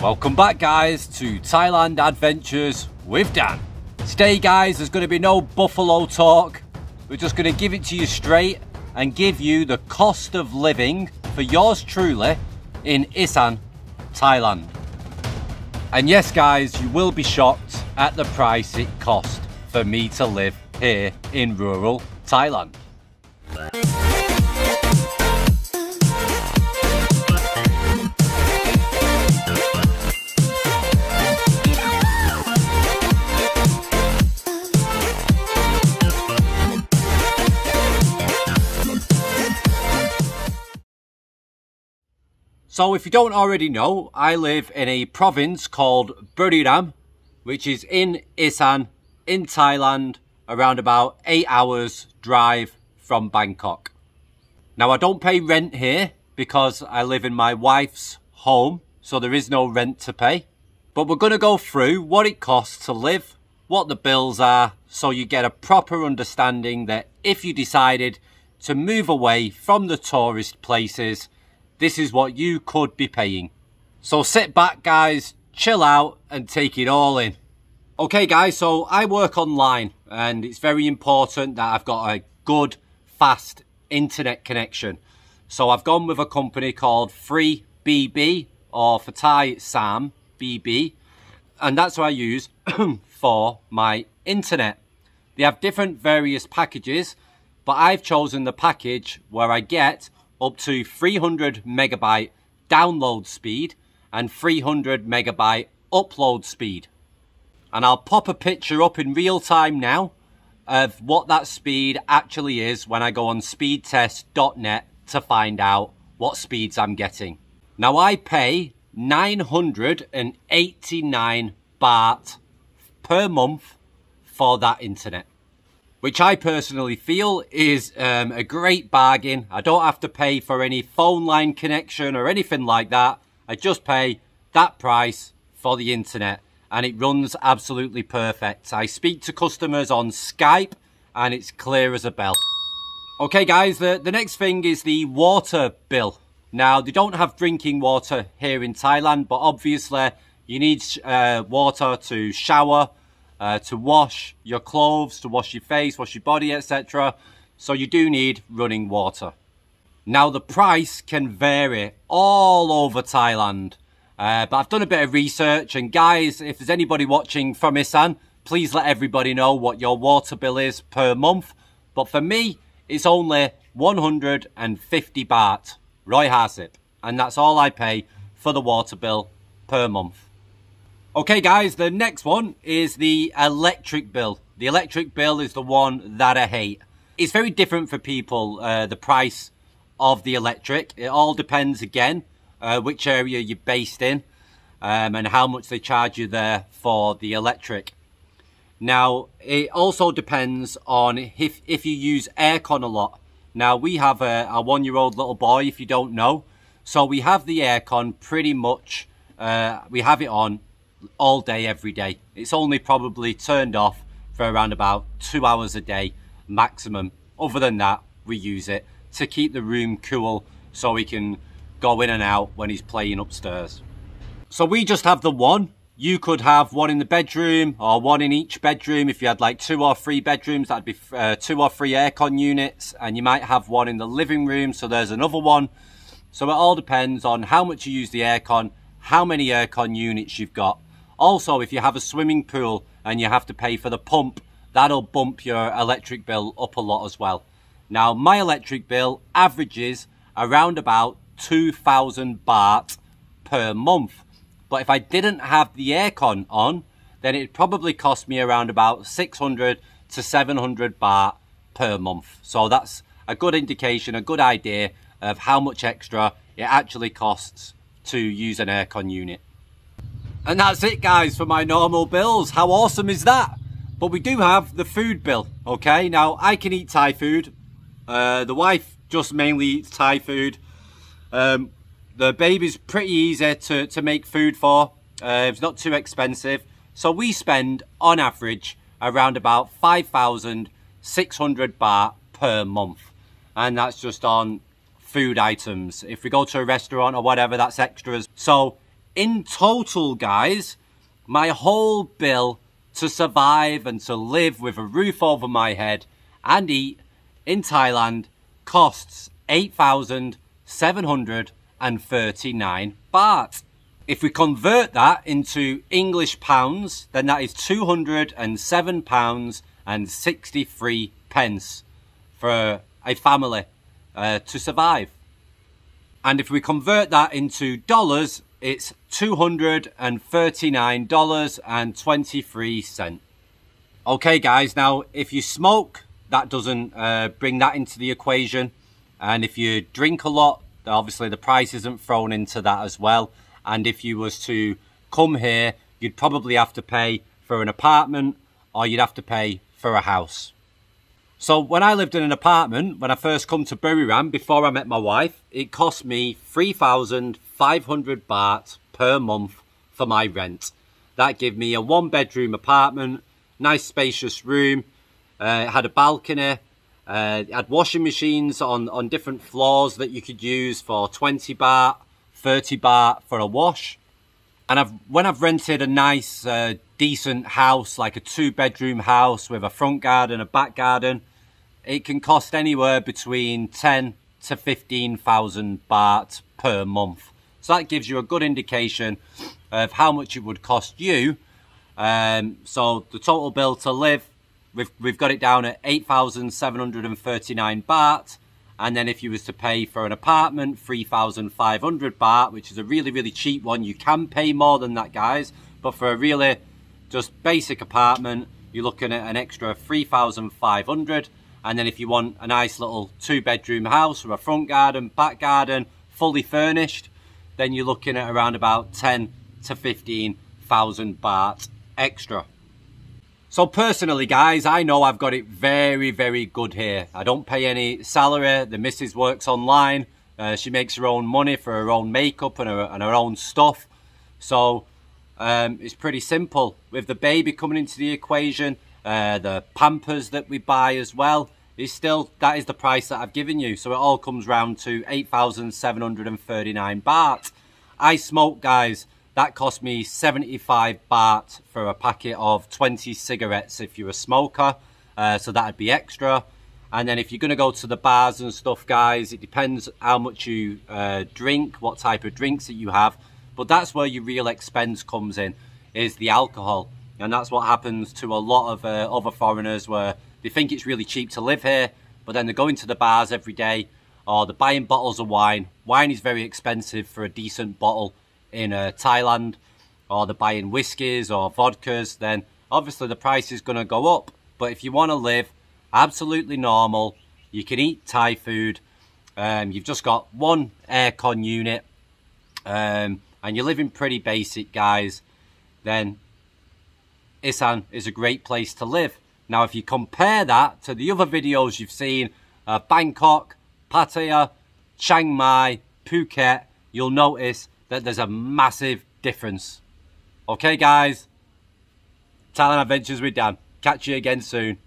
Welcome back guys to Thailand Adventures with Dan. Today guys, there's going to be no buffalo talk. We're just going to give it to you straight and give you the cost of living for yours truly in Isan, Thailand. And yes guys, you will be shocked at the price it cost for me to live here in rural Thailand. So if you don't already know, I live in a province called Buriram, which is in Isan, in Thailand, around about 8 hours drive from Bangkok. Now I don't pay rent here because I live in my wife's home, so there is no rent to pay. But we're going to go through what it costs to live, what the bills are, so you get a proper understanding that if you decided to move away from the tourist places, this is what you could be paying. So sit back guys, chill out and take it all in. Okay guys, so I work online and it's very important that I've got a good, fast internet connection. So I've gone with a company called Free BB, or for Thai Sam BB, and that's what I use for my internet. They have different various packages, but I've chosen the package where I get up to 300 megabyte download speed and 300 megabyte upload speed. And I'll pop a picture up in real time now of what that speed actually is when I go on speedtest.net to find out what speeds I'm getting. Now I pay 989 baht per month for that internet, which I personally feel is a great bargain. I don't have to pay for any phone line connection or anything like that. I just pay that price for the internet and it runs absolutely perfect. I speak to customers on Skype and it's clear as a bell. Okay guys, the next thing is the water bill. Now they don't have drinking water here in Thailand, but obviously you need water to shower, to wash your clothes, to wash your face, wash your body, etc. So you do need running water. Now the price can vary all over Thailand, but I've done a bit of research, and guys, if there's anybody watching from Isan, please let everybody know what your water bill is per month. But for me, it's only 150 baht, Roy Hasip, and that's all I pay for the water bill per month. Okay guys, the next one is the electric bill. The electric bill is the one that I hate. It's very different for people, the price of the electric. It all depends again, which area you're based in, and how much they charge you there for the electric. Now, it also depends on if you use aircon a lot. Now, we have a 1-year-old little boy, if you don't know. So we have the aircon pretty much, we have it on all day, every day. It's only probably turned off for around about 2 hours a day maximum. Other than that, we use it to keep the room cool so he can go in and out when he's playing upstairs. So we just have the one. You could have one in the bedroom or one in each bedroom. If you had like 2 or 3 bedrooms, that'd be 2 or 3 aircon units, and you might have one in the living room, so there's another one. So it all depends on how much you use the aircon, how many aircon units you've got. Also, if you have a swimming pool and you have to pay for the pump, that'll bump your electric bill up a lot as well. Now, my electric bill averages around about 2,000 baht per month. But if I didn't have the aircon on, then it'd probably cost me around about 600 to 700 baht per month. So that's a good indication, a good idea of how much extra it actually costs to use an aircon unit. And that's it guys for my normal bills. How awesome is that? But we do have the food bill, okay? Now, I can eat Thai food. The wife just mainly eats Thai food. The baby's pretty easy to make food for. It's not too expensive. So we spend, on average, around about 5,600 baht per month. And that's just on food items. If we go to a restaurant or whatever, that's extras. So in total, guys, my whole bill to survive and to live with a roof over my head and eat in Thailand costs 8,739 baht. If we convert that into English pounds, then that is £207 and 63 pence for a family to survive. And if we convert that into dollars, it's $239.23. Okay, guys, now if you smoke, that doesn't bring that into the equation. And if you drink a lot, obviously the price isn't thrown into that as well. And if you was to come here, you'd probably have to pay for an apartment or you'd have to pay for a house. So when I lived in an apartment, when I first come to Buriram, before I met my wife, it cost me 3,500 baht per month for my rent. That gave me a 1-bedroom apartment, nice spacious room, it had a balcony, it had washing machines on different floors that you could use for 20 baht, 30 baht for a wash. And when I've rented a nice, decent house, like a 2-bedroom house with a front garden, a back garden, it can cost anywhere between 10 to 15,000 baht per month. So that gives you a good indication of how much it would cost you. So the total bill to live, we've got it down at 8,739 baht. And then if you was to pay for an apartment, 3,500 baht, which is a really, really cheap one. You can pay more than that, guys. But for a really just basic apartment, you're looking at an extra 3,500. And then if you want a nice little 2-bedroom house with a front garden, back garden, fully furnished, then you're looking at around about 10 to 15,000 baht extra. So personally, guys, I know I've got it very, very good here. I don't pay any salary. The missus works online. She makes her own money for her own makeup and her own stuff. So it's pretty simple. With the baby coming into the equation, the Pampers that we buy as well, that is the price that I've given you. So it all comes round to 8,739 baht. I smoke, guys. That cost me 75 baht for a packet of 20 cigarettes if you're a smoker. So that'd be extra. And then if you're going to go to the bars and stuff, guys, it depends how much you drink, what type of drinks that you have. But that's where your real expense comes in, is the alcohol. And that's what happens to a lot of other foreigners, where they think it's really cheap to live here, but then they're going to the bars every day, or they're buying bottles of wine. Wine is very expensive for a decent bottle in Thailand, or they're buying whiskies or vodkas. Then obviously the price is going to go up. But if you want to live absolutely normal, you can eat Thai food, you've just got one aircon unit, and you're living pretty basic, guys, then Isan is a great place to live. Now, if you compare that to the other videos you've seen, Bangkok, Pattaya, Chiang Mai, Phuket, you'll notice that there's a massive difference. Okay, guys? Thailand Adventures with Dan. Catch you again soon.